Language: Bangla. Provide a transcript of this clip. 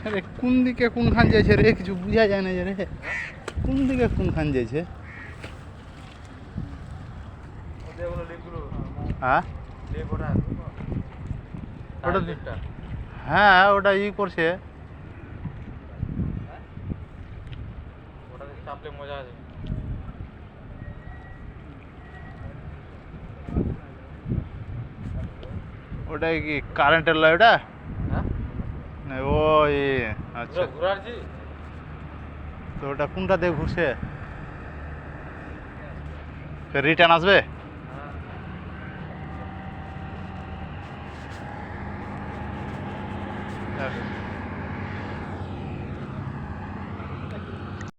আরে কোন দিকে কোনখান যাইছে রে কিছু বুঝা যায় না যে রে কোন দিকে কোনখান যাইছে হ্যাঁ ওটা হ্যাঁ ওটা ই করছে চাপলে মজা আছে ওটা কি কারেন্টের লাই ওটা হ্যাঁ না ও ই আচ্ছা ঘুরাচ্ছি তো ওটা কোনটা দিয়ে ঘুরছে রিটার্ন আসবে হ্যাঁ